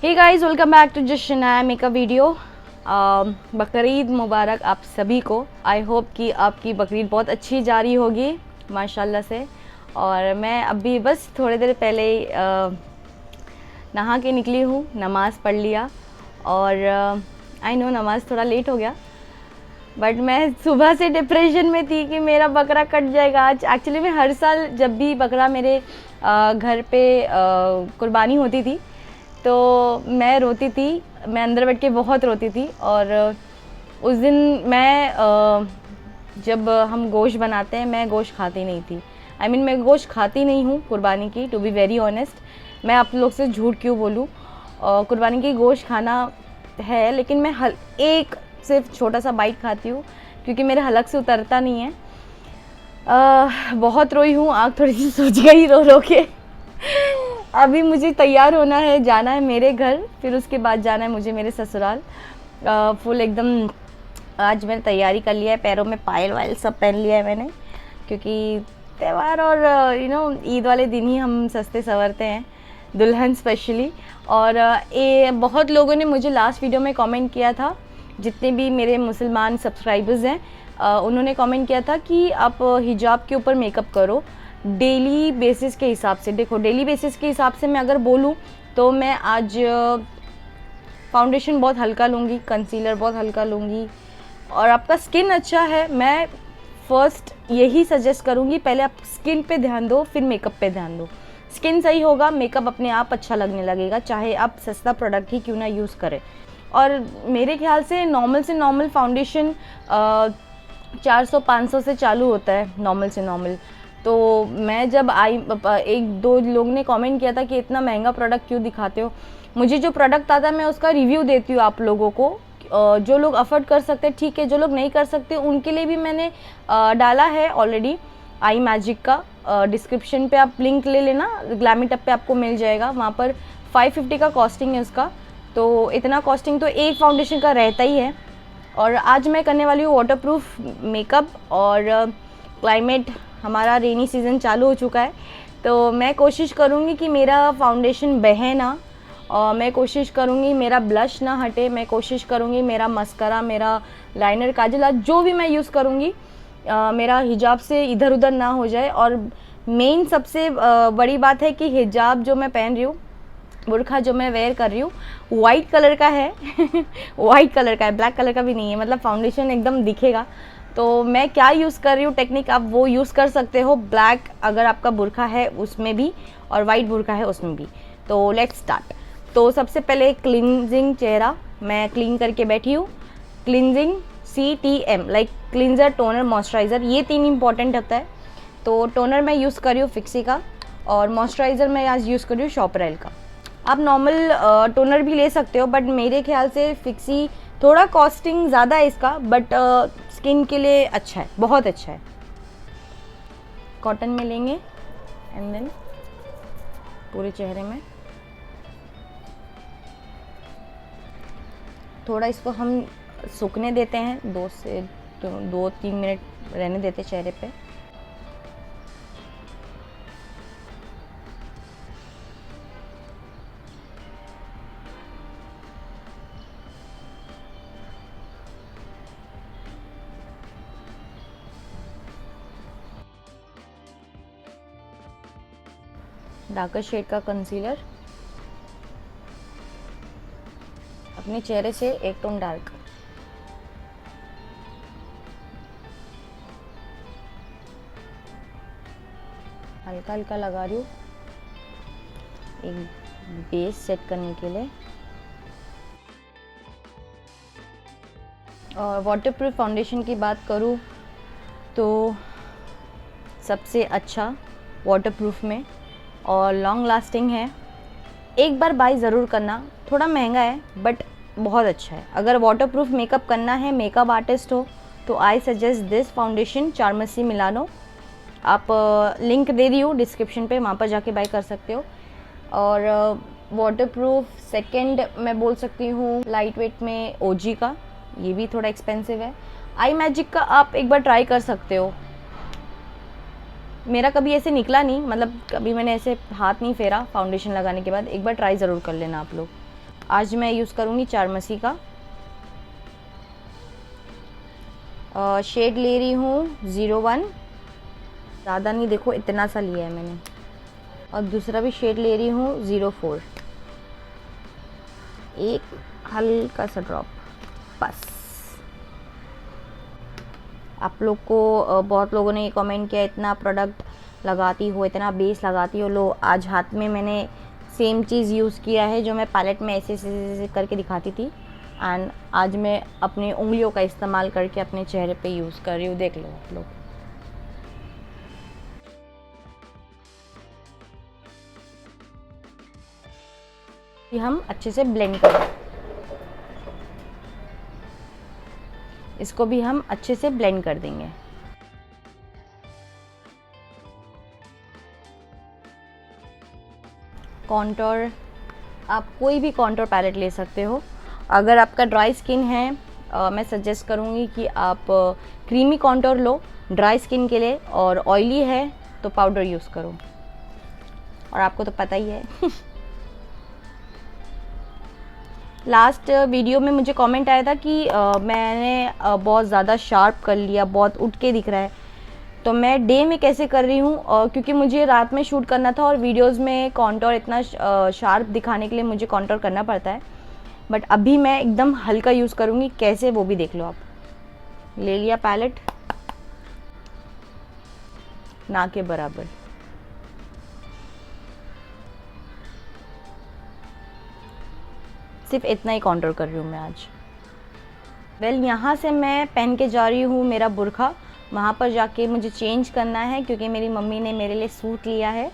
Hey guys, welcome back to just नया makeup video. Bakrid मुबारक आप सभी को। आई होप कि आपकी बकरीद बहुत अच्छी जा रही होगी माशाल्लाह से। और मैं अभी बस थोड़ी देर पहले नहा के निकली हूँ, नमाज़ पढ़ लिया। और आई नो नमाज़ थोड़ा लेट हो गया, बट मैं सुबह से डिप्रेशन में थी कि मेरा बकरा कट जाएगा आज। एक्चुअली मैं हर साल जब भी बकरा मेरे घर पे कुर्बानी होती थी तो मैं रोती थी, मैं अंदर बैठ के बहुत रोती थी। और उस दिन मैं जब हम गोश्त बनाते हैं, मैं गोश्त खाती नहीं थी। मैं गोश्त खाती नहीं हूँ कुर्बानी की, टू बी वेरी ऑनेस्ट। मैं आप लोग से झूठ क्यों बोलूँ, कुर्बानी की गोश्त खाना है, लेकिन मैं एक सिर्फ छोटा सा बाइट खाती हूँ क्योंकि मेरे हलक से उतरता नहीं है। बहुत रोई हूँ, आँख थोड़ी सी सूज गई रो रो के। अभी मुझे तैयार होना है, जाना है मेरे घर, फिर उसके बाद जाना है मुझे मेरे ससुराल। फुल एकदम आज मैंने तैयारी कर लिया है, पैरों में पायल वायल सब पहन लिया है मैंने, क्योंकि त्यौहार और ईद वाले दिन ही हम सस्ते संवरते हैं, दुल्हन स्पेशली। और ये बहुत लोगों ने मुझे लास्ट वीडियो में कमेंट किया था, जितने भी मेरे मुसलमान सब्सक्राइबर्स हैं उन्होंने कमेंट किया था कि आप हिजाब के ऊपर मेकअप करो डेली बेसिस के हिसाब से। देखो, डेली बेसिस के हिसाब से मैं अगर बोलूँ तो मैं आज फाउंडेशन बहुत हल्का लूँगी, कंसीलर बहुत हल्का लूँगी। और आपका स्किन अच्छा है, मैं फर्स्ट यही सजेस्ट करूँगी, पहले आप स्किन पे ध्यान दो, फिर मेकअप पे ध्यान दो। स्किन सही होगा, मेकअप अपने आप अच्छा लगने लगेगा, चाहे आप सस्ता प्रोडक्ट ही क्यों ना यूज़ करें। और मेरे ख्याल से नॉर्मल फाउंडेशन 400-500 से चालू होता है, नॉर्मल से नॉर्मल। तो मैं जब आई, एक दो लोग ने कमेंट किया था कि इतना महंगा प्रोडक्ट क्यों दिखाते हो। मुझे जो प्रोडक्ट आता है मैं उसका रिव्यू देती हूँ आप लोगों को। जो लोग अफोर्ड कर सकते हैं ठीक है, जो लोग नहीं कर सकते उनके लिए भी मैंने डाला है ऑलरेडी आई मैजिक का। डिस्क्रिप्शन पे आप लिंक ले लेना, ग्लैमीटअप पे आपको मिल जाएगा, वहाँ पर 550 का कॉस्टिंग है उसका। तो इतना कॉस्टिंग तो एक फाउंडेशन का रहता ही है। और आज मैं करने वाली हूँ वाटरप्रूफ मेकअप। और क्लाइमेट हमारा रेनी सीज़न चालू हो चुका है, तो मैं कोशिश करूँगी कि मेरा फाउंडेशन बहे ना, और मैं कोशिश करूँगी मेरा ब्लश ना हटे, मैं कोशिश करूँगी मेरा मस्करा, मेरा लाइनर, काजल आज जो भी मैं यूज़ करूँगी मेरा हिजाब से इधर उधर ना हो जाए। और मेन सबसे बड़ी बात है कि हिजाब जो मैं पहन रही हूँ, बुर्खा जो मैं वेयर कर रही हूँ, वाइट कलर का है। वाइट कलर का है, ब्लैक कलर का भी नहीं है, मतलब फाउंडेशन एकदम दिखेगा। तो मैं क्या यूज़ कर रही हूँ टेक्निक, आप वो यूज़ कर सकते हो। ब्लैक अगर आपका बुर्खा है उसमें भी, और वाइट बुर्खा है उसमें भी। तो लेट्स स्टार्ट। तो सबसे पहले क्लींजिंग चेहरा मैं क्लीन करके बैठी हूँ। Cleansing CTM like cleanser, toner, moisturiser, ये 3 इंपॉर्टेंट होता है। तो टोनर मैं यूज़ कर रही हूँ फिक्सी का, और मॉइस्चराइज़र मैं आज यूज़ कर रही हूँ शॉपरेल का। आप नॉर्मल टोनर भी ले सकते हो, बट मेरे ख्याल से फिक्सी थोड़ा कॉस्टिंग ज़्यादा है इसका, बट स्किन के लिए अच्छा है, बहुत अच्छा है। कॉटन में लेंगे एंड देन पूरे चेहरे में थोड़ा इसको हम सूखने देते हैं, 2-3 मिनट रहने देते चेहरे पे। डार्कर शेड का कंसीलर अपने चेहरे से एक टोन डार्क। हल्का हल्का लगा रही हूँ एक बेस सेट करने के लिए। और वाटरप्रूफ फाउंडेशन की बात करूँ तो सबसे अच्छा वाटरप्रूफ में और लॉन्ग लास्टिंग है, एक बार बाय ज़रूर करना। थोड़ा महंगा है बट बहुत अच्छा है। अगर वाटरप्रूफ मेकअप करना है, मेकअप आर्टिस्ट हो, तो I suggest this foundation, Charmacy Milano. आप लिंक दे दी हूँ डिस्क्रिप्शन पे, वहाँ पर जाके बाय कर सकते हो। और वाटरप्रूफ सेकंड मैं बोल सकती हूँ लाइट वेट में OG का, ये भी थोड़ा एक्सपेंसिव है। आई मैजिक का आप एक बार ट्राई कर सकते हो। मेरा कभी ऐसे निकला नहीं, मतलब कभी मैंने ऐसे हाथ नहीं फेरा फाउंडेशन लगाने के बाद, एक बार ट्राई ज़रूर कर लेना आप लोग। आज मैं यूज़ करूँगी चारमसी का। शेड ले रही हूँ 01, ज़्यादा नहीं, देखो इतना सा लिया है मैंने। और दूसरा भी शेड ले रही हूँ 04, एक हल्का सा ड्रॉप बस। आप लोग को बहुत लोगों ने ये कमेंट किया इतना प्रोडक्ट लगाती हो, इतना बेस लगाती हो। लो, आज हाथ में मैंने सेम चीज़ यूज़ किया है जो मैं पैलेट में ऐसे ऐसे करके दिखाती थी, एंड आज मैं अपनी उंगलियों का इस्तेमाल करके अपने चेहरे पे यूज़ कर रही हूँ। देख लो आप लोग। ये हम अच्छे से ब्लेंड करें, इसको भी हम अच्छे से ब्लेंड कर देंगे। कॉन्टोर, आप कोई भी कॉन्टोर पैलेट ले सकते हो। अगर आपका ड्राई स्किन है, मैं सजेस्ट करूँगी कि आप क्रीमी कॉन्टोर लो ड्राई स्किन के लिए, और ऑयली है तो पाउडर यूज़ करो, और आपको तो पता ही है। लास्ट वीडियो में मुझे कमेंट आया था कि मैंने बहुत ज़्यादा शार्प कर लिया, बहुत उठ के दिख रहा है। तो मैं डे में कैसे कर रही हूँ, क्योंकि मुझे रात में शूट करना था और वीडियोस में कॉन्टोर इतना शार्प दिखाने के लिए मुझे कॉन्टोर करना पड़ता है। बट अभी मैं एकदम हल्का यूज़ करूँगी, कैसे वो भी देख लो आप। ले लिया पैलेट ना के बराबर, सिर्फ इतना ही कॉन्टोर कर रही हूँ मैं आज। वेल, यहाँ से मैं पहन के जा रही हूँ मेरा बुर्का। वहाँ पर जाके मुझे चेंज करना है, क्योंकि मेरी मम्मी ने मेरे लिए सूट लिया है।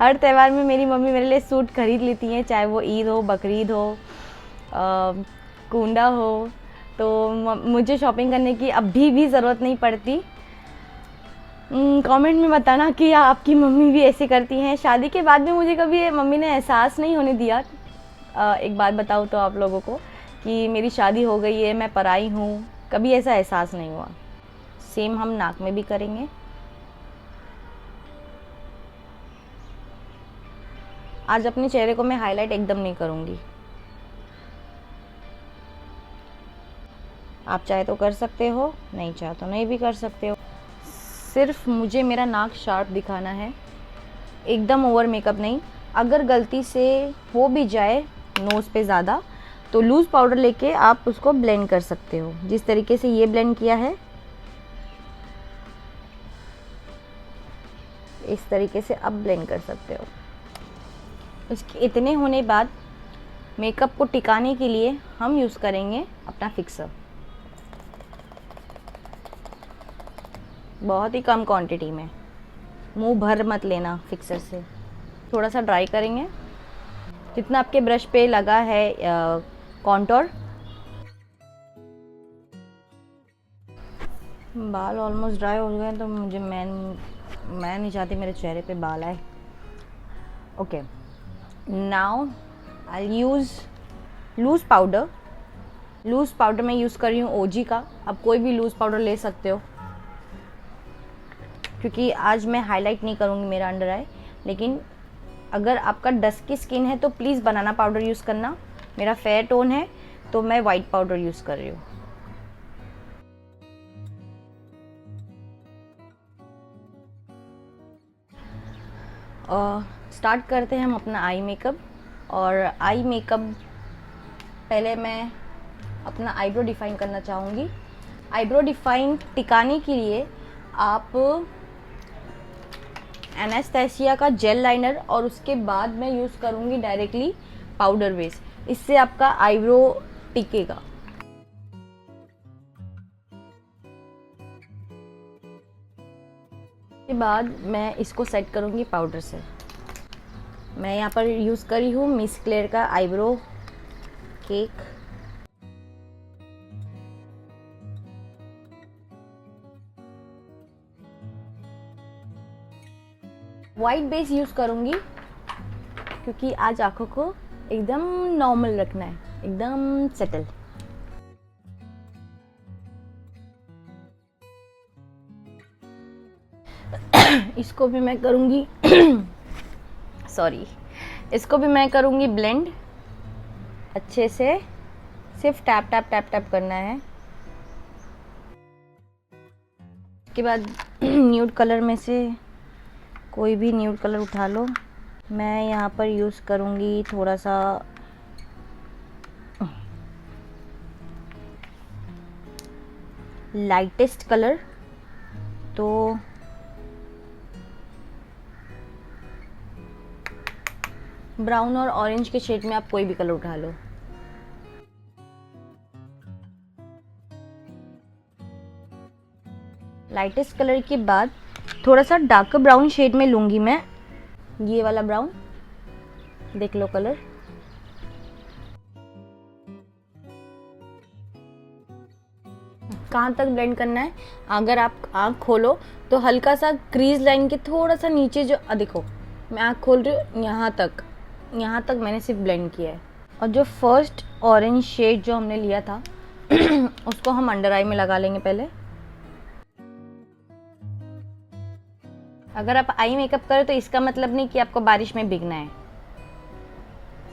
हर त्यौहार में मेरी मम्मी मेरे लिए सूट खरीद लेती हैं, चाहे वो ईद हो, बकरीद हो, कुंडा हो। तो मुझे शॉपिंग करने की अभी भी ज़रूरत नहीं पड़ती। कमेंट में बताना कि आपकी मम्मी भी ऐसे करती हैं। शादी के बाद भी मुझे कभी मम्मी ने एहसास नहीं होने दिया। एक बात बताऊँ तो आप लोगों को कि मेरी शादी हो गई है, मैं पराई हूँ, कभी ऐसा एहसास नहीं हुआ। सेम हम नाक में भी करेंगे। आज अपने चेहरे को मैं हाईलाइट एकदम नहीं करूँगी, आप चाहे तो कर सकते हो, नहीं चाहे तो नहीं भी कर सकते हो। सिर्फ मुझे मेरा नाक शार्प दिखाना है, एकदम ओवर मेकअप नहीं। अगर गलती से हो भी जाए नोज़ पे ज़्यादा, तो लूज़ पाउडर लेके आप उसको ब्लेंड कर सकते हो। जिस तरीके से ये ब्लेंड किया है, इस तरीके से आप ब्लेंड कर सकते हो। इसके इतने होने बाद मेकअप को टिकाने के लिए हम यूज़ करेंगे अपना फिक्सर। बहुत ही कम क्वांटिटी में, मुंह भर मत लेना फिक्सर से। थोड़ा सा ड्राई करेंगे, जितना आपके ब्रश पे लगा है कॉन्टोर। बाल ऑलमोस्ट ड्राई हो गए, तो मैं नहीं चाहती मेरे चेहरे पे बाल आए। Okay, now I use loose powder. Loose powder मैं यूज़ कर रही हूँ ओजी का। आप कोई भी लूज़ पाउडर ले सकते हो, क्योंकि आज मैं हाईलाइट नहीं करूँगी मेरा अंडर आई। लेकिन अगर आपका डस्की स्किन है तो प्लीज़ बनाना पाउडर यूज़ करना। मेरा फेयर टोन है तो मैं वाइट पाउडर यूज़ कर रही हूँ। स्टार्ट करते हैं हम अपना आई मेकअप। और आई मेकअप पहले मैं अपना आईब्रो डिफ़ाइन करना चाहूँगी। आईब्रो डिफ़ाइन टिकाने के लिए आप एनास्टेसिया का जेल लाइनर, और उसके बाद मैं यूज़ करूँगी डायरेक्टली पाउडर बेस। इससे आपका आईब्रो टिकेगा। के बाद मैं इसको सेट करूँगी पाउडर से। मैं यहाँ पर यूज़ करी हूँ मिस क्लेयर का eyebrow cake. White base use करूँगी, क्योंकि आज आँखों को एकदम नॉर्मल रखना है, एकदम सेटल। इसको भी मैं करूँगी इसको भी मैं करूँगी ब्लेंड। अच्छे से सिर्फ टैप टैप टैप टैप करना है। उसके बाद न्यूड कलर में से कोई भी न्यूड कलर उठा लो। मैं यहाँ पर यूज़ करूँगी थोड़ा सा लाइटेस्ट कलर, तो ब्राउन और ऑरेंज के शेड में आप कोई भी कलर उठा लो। लाइटेस्ट कलर के बाद थोड़ा सा डार्क ब्राउन शेड में लूँगी मैं, ये वाला ब्राउन, देख लो कलर। कहाँ तक ब्लेंड करना है, अगर आप आँख खोलो तो हल्का सा क्रीज लाइन के थोड़ा सा नीचे जो देखो मैं आँख खोल रही हूँ, यहाँ तक मैंने सिर्फ ब्लेंड किया है। और जो फर्स्ट ऑरेंज शेड जो हमने लिया था उसको हम अंडर आई में लगा लेंगे पहले। अगर आप आई मेकअप करो तो इसका मतलब नहीं कि आपको बारिश में भीगना है,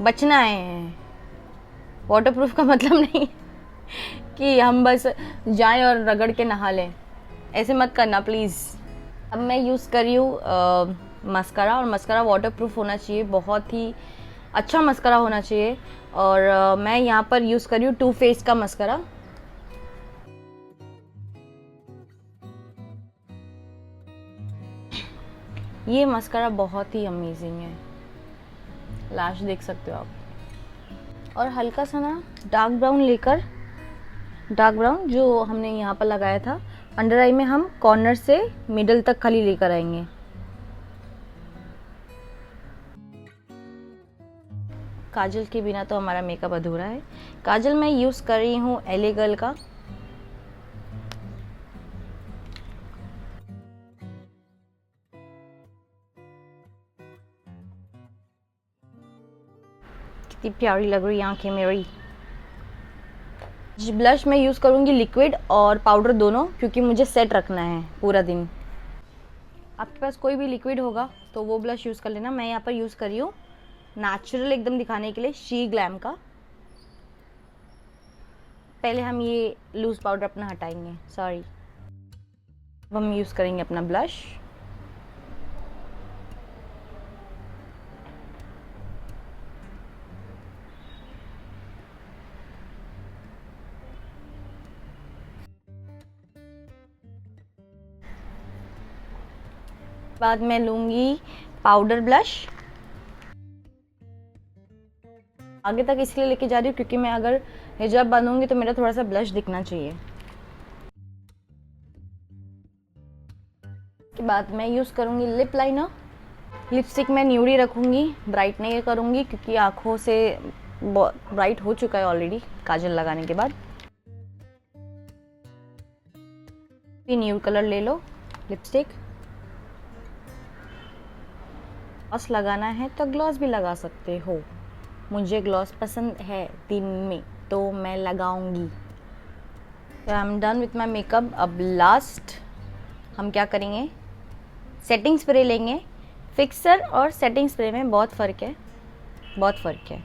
बचना है। वाटरप्रूफ का मतलब नहीं कि हम बस जाएं और रगड़ के नहा लें, ऐसे मत करना प्लीज़। अब मैं यूज़ कर रही हूँ मस्कारा, और मस्कारा वाटरप्रूफ होना चाहिए, बहुत ही अच्छा मस्कारा होना चाहिए। और मैं यहाँ पर यूज़ कर रही हूँ टू फेस का मस्कारा। ये मस्कारा बहुत ही अमेजिंग है, लैश देख सकते हो आप। और हल्का सा ना डार्क ब्राउन लेकर, डार्क ब्राउन जो हमने यहाँ पर लगाया था अंडर आई में, हम कॉर्नर से मिडल तक खाली लेकर आएंगे। काजल के बिना तो हमारा मेकअप अधूरा है। काजल मैं यूज़ कर रही हूँ LA गर्ल का। कितनी प्यारी लग रही आंखें मेरी। ब्लश मैं यूज़ करूँगी लिक्विड और पाउडर दोनों, क्योंकि मुझे सेट रखना है पूरा दिन। आपके पास कोई भी लिक्विड होगा तो वो ब्लश यूज़ कर लेना। मैं यहाँ पर यूज़ कर रही हूँ नेचुरल एकदम दिखाने के लिए शी ग्लैम का। पहले हम ये लूज़ पाउडर अपना हटाएंगे, सॉरी। अब हम यूज़ करेंगे अपना ब्लश। बाद में लूँगी पाउडर ब्लश। आगे तक इसलिए लेके जा रही हूँ क्योंकि मैं अगर हिजाब बांधूंगी तो मेरा थोड़ा सा ब्लश दिखना चाहिए। के बाद मैं यूज़ करूँगी लिप लाइनर। लिपस्टिक मैं न्यूडी रखूँगी, ब्राइट नहीं करूँगी क्योंकि आँखों से ब्राइट हो चुका है ऑलरेडी काजल लगाने के बाद। न्यूड कलर ले लो लिपस्टिक। ग्लॉस लगाना है तो ग्लॉस भी लगा सकते हो, मुझे ग्लॉस पसंद है दिन में तो मैं लगाऊंगी। तो I am done with my makeup. अब लास्ट हम क्या करेंगे, सेटिंग स्प्रे लेंगे। फिक्सर और सेटिंग स्प्रे में बहुत फ़र्क है, बहुत फ़र्क है,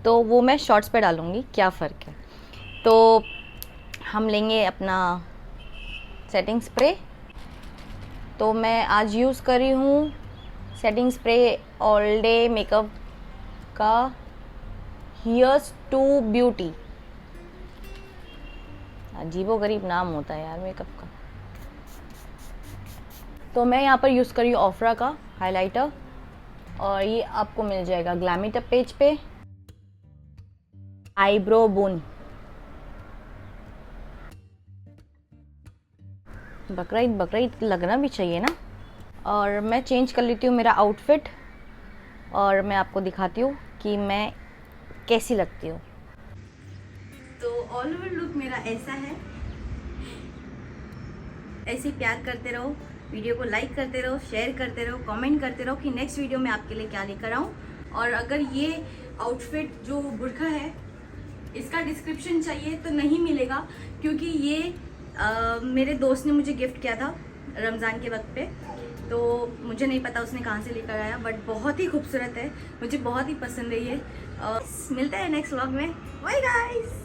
तो वो मैं शॉर्ट्स पे डालूँगी क्या फ़र्क है। तो हम लेंगे अपना सेटिंग स्प्रे। तो मैं आज यूज़ कर रही हूँ setting spray all day makeup का हियर्स टू ब्यूटी। अजीबोगरीब नाम होता है यार मेकअप का। तो मैं यहाँ पर यूज़ कर रही हूँ ऑफरा का हाइलाइटर, और ये आपको मिल जाएगा ग्लैमीटप पेज पे। आईब्रो बोन, बकरीद लगना भी चाहिए ना। और मैं चेंज कर लेती हूँ मेरा आउटफिट और मैं आपको दिखाती हूँ कि मैं कैसी लगती हूँ। तो ऑल ओवर लुक मेरा ऐसा है। ऐसे ही प्यार करते रहो, वीडियो को लाइक करते रहो, शेयर करते रहो, कमेंट करते रहो कि नेक्स्ट वीडियो में आपके लिए क्या लेकर आऊँ। और अगर ये आउटफिट जो बुर्का है इसका डिस्क्रिप्शन चाहिए तो नहीं मिलेगा, क्योंकि ये मेरे दोस्त ने मुझे गिफ्ट किया था रमज़ान के वक्त पे। तो मुझे नहीं पता उसने कहाँ से लेकर आया, बट बहुत ही खूबसूरत है, मुझे बहुत ही पसंद है ये। मिलते हैं नेक्स्ट व्लॉग में, बाय गाइस।